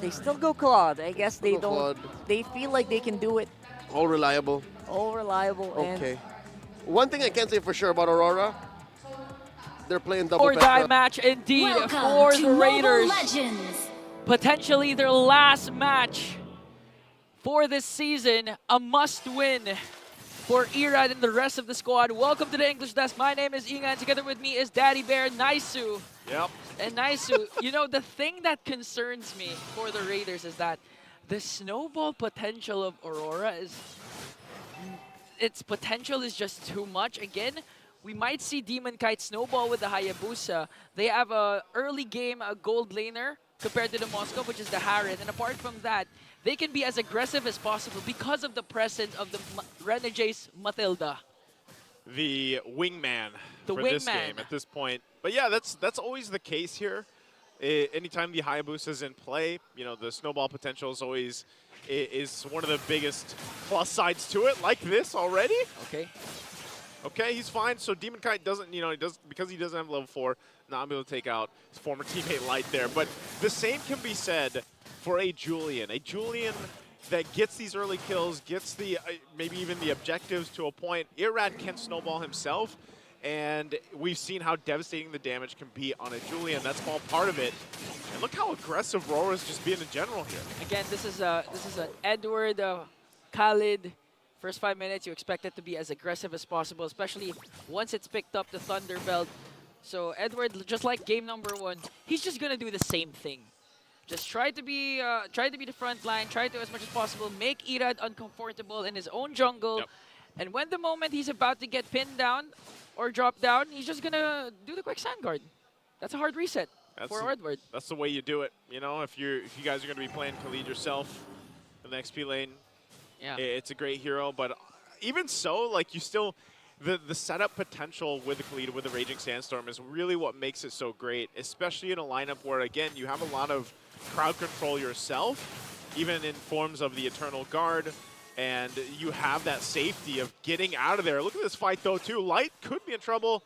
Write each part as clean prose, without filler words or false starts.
They still go Claude. I guess they Go don't. Claude. They feel like they can do it. All reliable. All reliable and Okay. One thing I can say for sure about Aurora, they're playing double Or die Petra. match indeed Welcome for to the Mobile Raiders. Legends. Potentially their last match for this season. A must-win for Irad and the rest of the squad. Welcome to the English Desk. My name is Inga, and together with me is Daddy Bear, Naisu. Yep. And Naisu, you know, the thing that concerns me for the Raiders is that the snowball potential of Aurora is... its potential is just too much. Again, we might see Demon Kite snowball with the Hayabusa. They have a early game a gold laner compared to the Moscow, which is the Harren. And apart from that, they can be as aggressive as possible because of the presence of the Renege's Matilda. The wingman The for this wingman. game at this point. But yeah, that's always the case here. Anytime the Hayabusa is in play, you know, the snowball potential is always is one of the biggest plus sides to it, like this already. Okay. Okay, he's fine. So Demon Kite doesn't, you know, because he doesn't have level 4, not able to take out his former teammate Light there. But the same can be said for a Julian. A Julian that gets these early kills, gets the maybe even the objectives to a point. Irad can snowball himself, and we've seen how devastating the damage can be on a Julian. That's all part of it. And look how aggressive Rora's just being in general here. Again, this is an Edward Khalid. First 5 minutes, you expect it to be as aggressive as possible, especially once it's picked up the Thunder Belt. So Edward, just like game number 1, he's just gonna do the same thing. Just try to be the front line, try to as much as possible make Irad uncomfortable in his own jungle, Yep. and when the moment he's about to get pinned down or dropped down, he's just gonna do the quick sand guard. That's a hard reset for Edward. That's the way you do it. You know, if you guys are going to be playing Khalid yourself in the XP lane, Yeah. it's a great hero. But even so, like you still, the setup potential with the Khalid, with the Raging Sandstorm is really what makes it so great, especially in a lineup where, again, you have a lot of crowd control yourself, even in forms of the Eternal Guard, and you have that safety of getting out of there. Look at this fight, though, too. Light could be in trouble.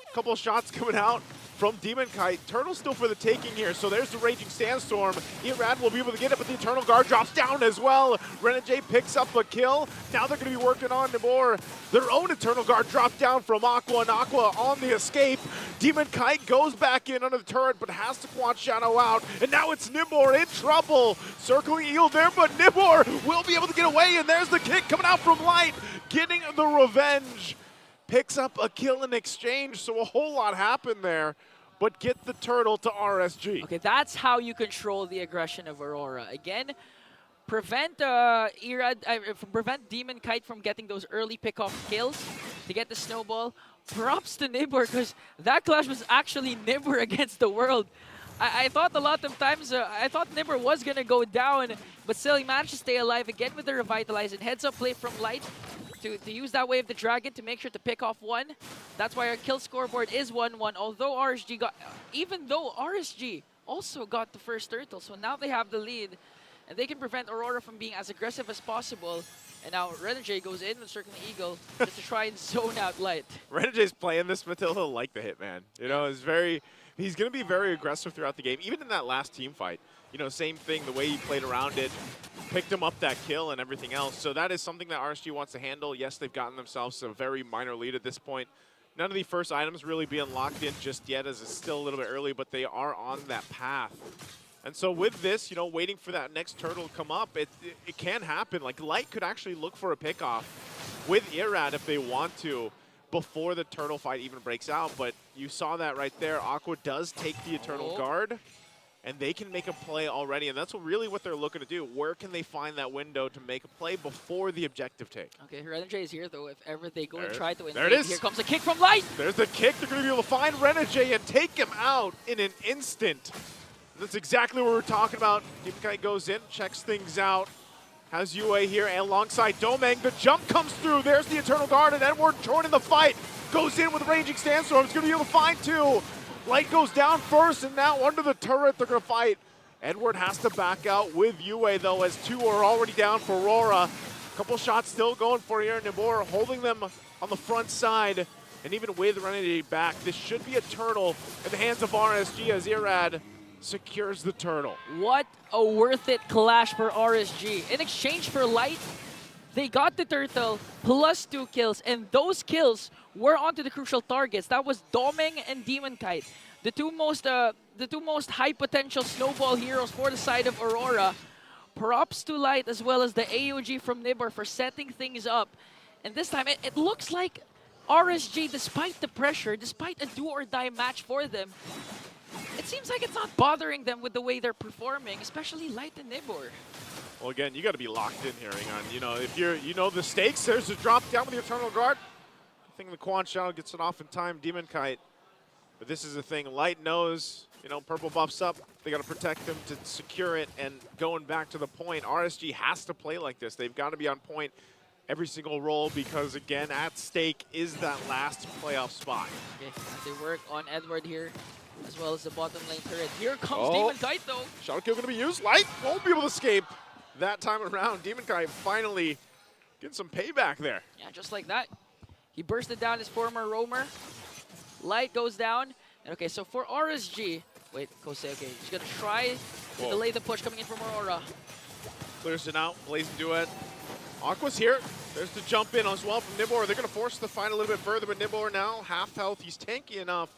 A couple of shots coming out from Demon Kite. Turtle still for the taking here, so there's the Raging Sandstorm. Irad will be able to get it, but the Eternal Guard drops down as well. Renegade picks up a kill. Now they're going to be working on Nibor. Their own Eternal Guard dropped down from Aqua, and Aqua on the escape. Demon Kite goes back in under the turret, but has to Quad Shadow out, and now it's Nibor in trouble. Circling Eel there, but Nibor will be able to get away, and there's the kick coming out from Light, getting the revenge. Picks up a kill in exchange, so a whole lot happened there, but get the turtle to RSG. Okay, that's how you control the aggression of Aurora. Again, prevent prevent Demon Kite from getting those early pickoff kills to get the snowball. Props to Nibor, because that clash was actually Nibor against the world. I thought a lot of times, I thought Nibor was going to go down, but still he managed to stay alive again with the Revitalize and heads up play from Light. To use that Wave the Dragon to make sure to pick off 1. That's why our kill scoreboard is 1-1. Although RSG got, even though RSG also got the first turtle, so now they have the lead, and they can prevent Aurora from being as aggressive as possible. And now Renegade goes in with Circling Eagle just to try and zone out Light. Renegade's playing this Matilda like the Hitman. You know, he's going to be very aggressive throughout the game, even in that last team fight. You know, same thing, the way he played around it, picked him up that kill and everything else. So that is something that RSG wants to handle. Yes, they've gotten themselves a very minor lead at this point. None of the first items really being locked in just yet, as it's still a little bit early, but they are on that path. And so with this, you know, waiting for that next turtle to come up, it can happen. Like, Light could actually look for a pickoff with Irad if they want to before the turtle fight even breaks out. But you saw that right there. Aqua does take the Eternal Guard, and they can make a play already, and that's really what they're looking to do. Where can they find that window to make a play before the objective take? Okay, Renegade is here, though. If ever they go and There- try to invade, there it is. here comes a kick from Light! There's the kick. They're going to be able to find Renegade and take him out in an instant. That's exactly what we're talking about. Demon Kite goes in, checks things out. Has UA here and alongside Domeng. The jump comes through. There's the Eternal Guard, and Edward joining the fight. Goes in with Raging Sandstorm. He's going to be able to find 2. Light goes down first, and now under the turret, they're going to fight. Edward has to back out with UA, though, as 2 are already down for Aurora. Couple shots still going for here. Nibor holding them on the front side. And even with Renegade back, this should be a turtle in the hands of RSG as Irad secures the turtle. What a worth it clash for RSG. In exchange for Light, they got the turtle plus 2 kills, and those kills were onto the crucial targets. That was Doming and Demon Kite, the two most high potential snowball heroes for the side of Aurora. Props to Light as well as the AOG from Nibor for setting things up. And this time, it looks like RSG, despite the pressure, despite a do-or-die match for them, it seems like it's not bothering them with the way they're performing, especially Light and Nibor. Well, again, you got to be locked in here, Ingon. You know, if you know the stakes, there's a drop down with the Eternal Guard. I think the Quan Shadow gets it off in time, Demon Kite. But this is the thing, Light knows, you know, purple buffs up. They got to protect them to secure it, and going back to the point, RSG has to play like this. They've got to be on point every single roll because, again, at stake is that last playoff spot. Okay, as they work on Edward here, as well as the bottom lane turret. Here comes Demon Kite, though. Shadow Kill going to be used. Light won't be able to escape that time around. Demon Kite finally getting some payback there. Yeah, just like that. He bursted down his former roamer. Light goes down. And okay, so for RSG, wait, Kosei, okay, he's going to try to delay the push coming in from Aurora. Clears it out, Blazing Duet. Aqua's here. There's the jump in as well from Nibor. They're going to force the fight a little bit further, but Nibor now half health. He's tanky enough,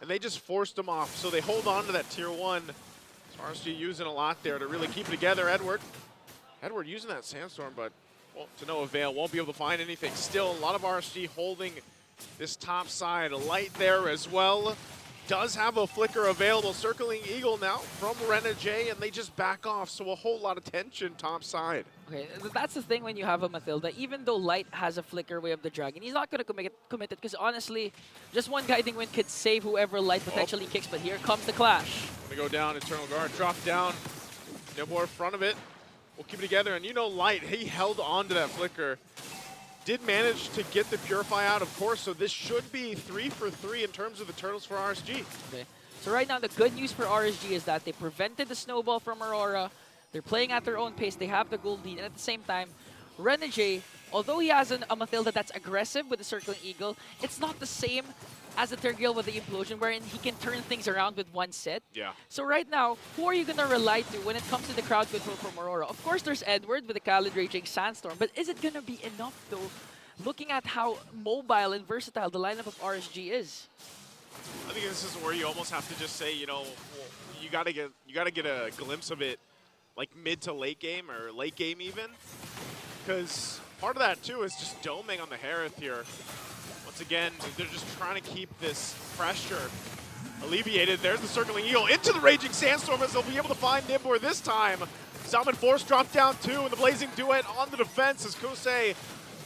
and they just forced him off. So they hold on to that tier 1. So RSG using a lot there to really keep it together. Edward using that Sandstorm, but well, to no avail. Won't be able to find anything. Still, a lot of RSG holding this top side. A Light there as well. Does have a flicker available. Circling Eagle now from RSG, and they just back off. So a whole lot of tension top side. Okay, that's the thing when you have a Mathilda. Even though Light has a flicker way of the dragon, he's not going to commit it because honestly, just one guiding wind could save whoever Light potentially kicks. But here comes the clash. Gonna go down, Eternal Guard, drop down. Nibor in front of it. We'll keep it together, and you know Light, he held on to that flicker. Did manage to get the Purify out, of course, so this should be 3 for 3 in terms of the turtles for RSG. Okay, so right now the good news for RSG is that they prevented the snowball from Aurora. They're playing at their own pace. They have the gold lead, and at the same time, RSG, although he has a Mathilda that's aggressive with the Circling Eagle, it's not the same as the Tergil with the Implosion, wherein he can turn things around with one set. Yeah. So right now, who are you going to rely to when it comes to the crowd control from Aurora? Of course, there's Edward with the Khaled Raging Sandstorm, but is it going to be enough, though, looking at how mobile and versatile the lineup of RSG is? I think this is where you almost have to just say, you know, you gotta get a glimpse of it, like mid to late game or late game even, because part of that too is just doming on the Harith here. Once again, they're just trying to keep this pressure alleviated. There's the Circling Eagle into the Raging Sandstorm as they'll be able to find Nibor this time. Salmon Force drop down 2, and the Blazing Duet on the defense as Kosei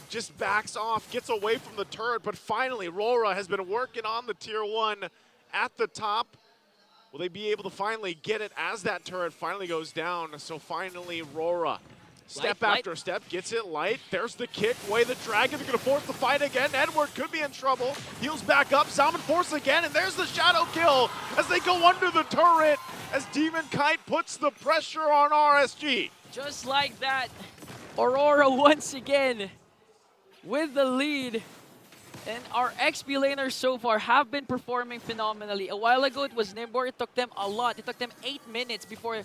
just backs off, gets away from the turret, but finally RORA has been working on the tier 1 at the top. Will they be able to finally get it as that turret finally goes down? So finally RORA, step after step, gets it. Light, there's the kick, away the dragon, they're gonna force the fight again. Edward could be in trouble, heals back up, Salmon Force again, and there's the shadow kill as they go under the turret as Demon Kite puts the pressure on RSG. Just like that, Aurora once again with the lead. And our XP laners so far have been performing phenomenally. A while ago, it was Nibor. It took them a lot. It took them 8 minutes before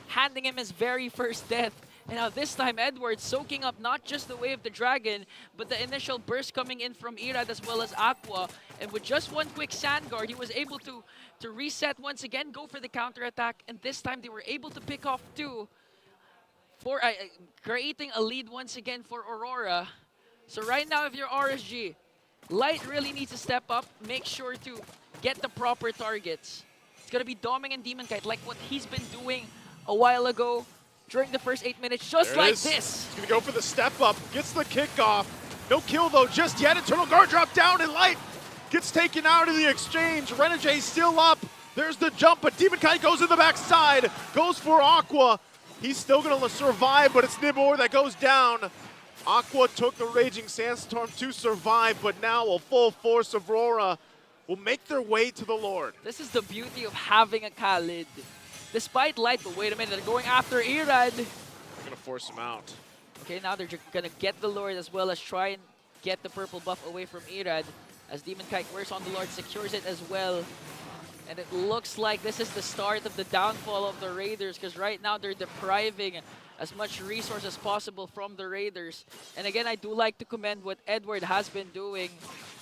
handing him his very first death. And now this time, Edward soaking up not just the Wave of the Dragon, but the initial burst coming in from Irad as well as Aqua. And with just one quick Sand Guard, he was able to reset once again, go for the counterattack. And this time, they were able to pick off 2 for creating a lead once again for Aurora. So right now, if you're RSG, Light really needs to step up, make sure to get the proper targets. It's going to be Doming and Demon Kite like what he's been doing a while ago during the first 8 minutes, just like this. He's going to go for the step up, gets the kickoff. No kill though just yet. Eternal Guard drop down and Light gets taken out of the exchange. RSG still up. There's the jump, but Demon Kite goes in the backside, goes for Aqua. He's still going to survive, but it's Nibor that goes down. Aqua took the Raging Sandstorm to survive, but now a full force of RORA will make their way to the Lord. This is the beauty of having a Khalid. Despite Light, but wait a minute, they're going after Irad. They're gonna force him out. Okay, now they're gonna get the Lord as well as try and get the purple buff away from Irad. As Demon Kite works on the Lord, secures it as well. And it looks like this is the start of the downfall of the Raiders, because right now they're depriving as much resource as possible from the Raiders. And again, I do like to commend what Edward has been doing.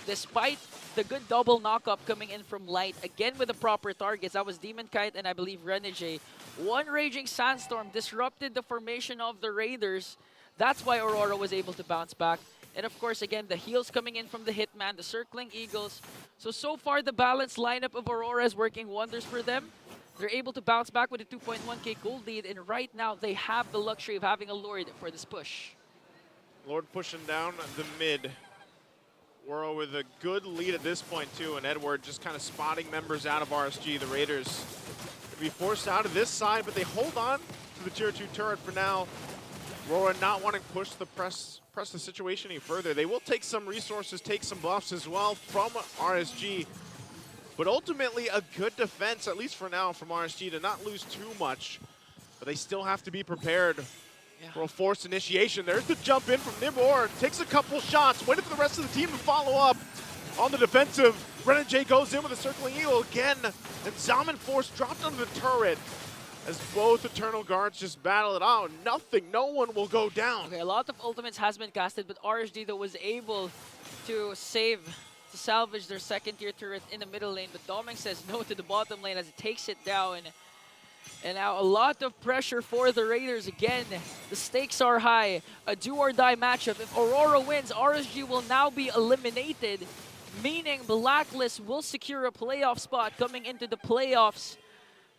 Despite the good double knock-up coming in from Light, again with the proper targets, that was Demon Kite and I believe Renegade. One Raging Sandstorm disrupted the formation of the Raiders. That's why Aurora was able to bounce back. And of course, again, the heals coming in from the Hitman, the Circling Eagles. So far, the balanced lineup of Aurora is working wonders for them. They're able to bounce back with a 2.1k gold lead, and right now, they have the luxury of having a Lord for this push. Lord pushing down the mid. Aurora with a good lead at this point, too, and Edward just kind of spotting members out of RSG. The Raiders be forced out of this side, but they hold on to the tier 2 turret for now. Aurora not wanting to push the press the situation any further. They will take some resources, take some buffs as well from RSG. But ultimately, a good defense, at least for now, from RSG to not lose too much. But they still have to be prepared for a forced initiation. There's the jump in from Nibor. Takes a couple shots, waiting for the rest of the team to follow up. On the defensive, Renegade goes in with a Circling Eagle again. And Zaman Force dropped under the turret. As both Eternal Guards just battle it out. Nothing, no one will go down. Okay, a lot of ultimates has been casted, but RSG though was able to salvage their second tier turret in the middle lane. But Doming says no to the bottom lane as it takes it down. And now a lot of pressure for the Raiders. Again, the stakes are high. A do or die matchup. If Aurora wins, RSG will now be eliminated, meaning Blacklist will secure a playoff spot coming into the playoffs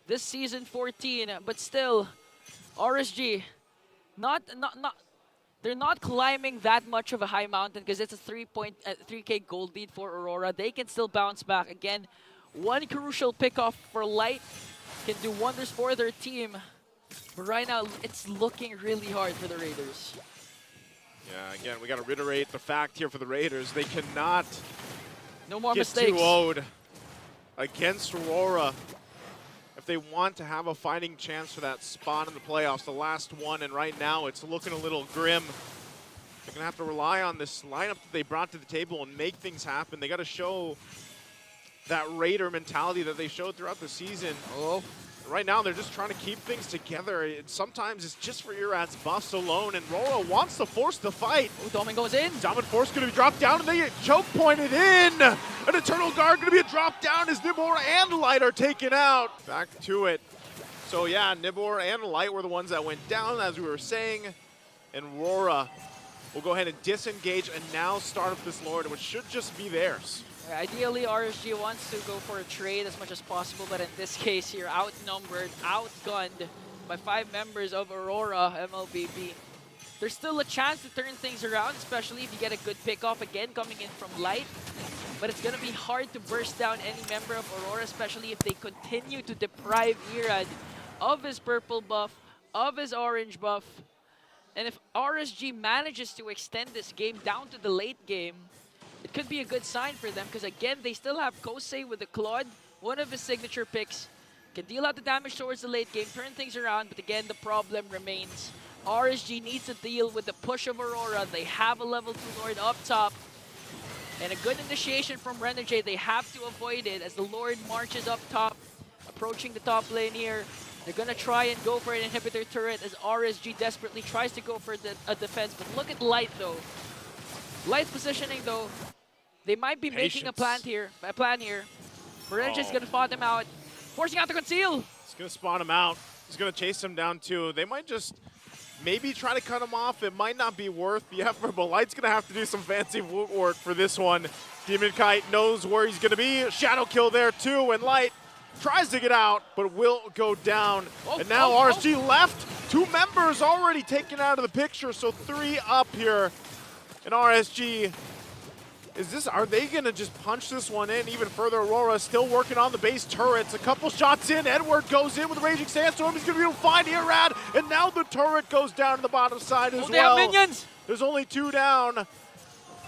this season 14. But still, RSG they're not climbing that much of a high mountain because it's a 3k gold lead for Aurora. They can still bounce back. Again, one crucial pickoff for Light can do wonders for their team. But right now, it's looking really hard for the Raiders. Yeah, again, we got to reiterate the fact here for the Raiders. They cannot no more get mistakes. 2-0'd against Aurora if they want to have a fighting chance for that spot in the playoffs, the last one. And right now, it's looking a little grim. They're going to have to rely on this lineup that they brought to the table and make things happen. They got to show that Raider mentality that they showed throughout the season. Right now, they're just trying to keep things together. Sometimes it's just for Irad's buffs alone, and Rora wants to force the fight. Domin goes in. Domin Force going to be dropped down, and they get choke pointed in. An Eternal Guard going to be dropped down as Nibor and Light are taken out. Back to it. So yeah, Nibor and Light were the ones that went down, as we were saying. And Rora will go ahead and disengage and now start up this Lord, which should just be theirs. Ideally, RSG wants to go for a trade as much as possible, but in this case, you're outnumbered, outgunned by 5 members of Aurora MLBB. There's still a chance to turn things around, especially if you get a good pickoff again coming in from Light. But it's going to be hard to burst down any member of Aurora, especially if they continue to deprive Irad of his purple buff, of his orange buff. And if RSG manages to extend this game down to the late game, it could be a good sign for them because, again, they still have Kosei with the Claude, one of his signature picks. Can deal out the damage towards the late game, turn things around, but again, the problem remains. RSG needs to deal with the push of Aurora. They have a level 2 Lord up top. And a good initiation from Renegade. They have to avoid it as the Lord marches up top, approaching the top lane here. They're going to try and go for an inhibitor turret as RSG desperately tries to go for a defense. But look at Light, though. Light's positioning, though. They might be making a plan here. Renegade's going to spot them out, forcing out the conceal. He's going to spot him out. He's going to chase him down, too. They might just maybe try to cut him off. It might not be worth the effort, but Light's going to have to do some fancy work for this one. Demon Kite knows where he's going to be. Shadow kill there, too, and Light tries to get out, but will go down. And now RSG left. 2 members already taken out of the picture, so 3 up here. And RSG, are they gonna just punch this one in even further? Aurora still working on the base turrets. A couple shots in, Edward goes in with a Raging Sandstorm. He's gonna be able to find Irad, and now the turret goes down to the bottom side as well. They have minions! There's only 2 down.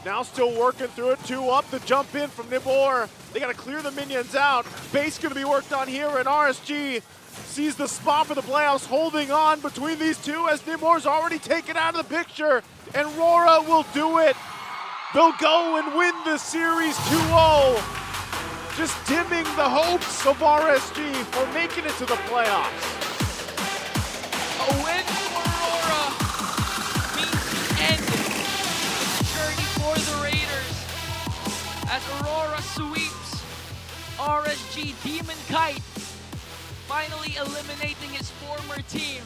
Now still working through it, 2 up, the jump in from Nibor. They gotta clear the minions out. Base gonna be worked on here, and RSG sees the spot for the playoffs, holding on between these 2 as Nibor's already taken out of the picture, and Rora will do it. They'll go and win the series 2-0. just dimming the hopes of RSG for making it to the playoffs. A win for Aurora means the end of the journey for the Raiders as Aurora sweeps RSG Demon Kite, finally eliminating his former team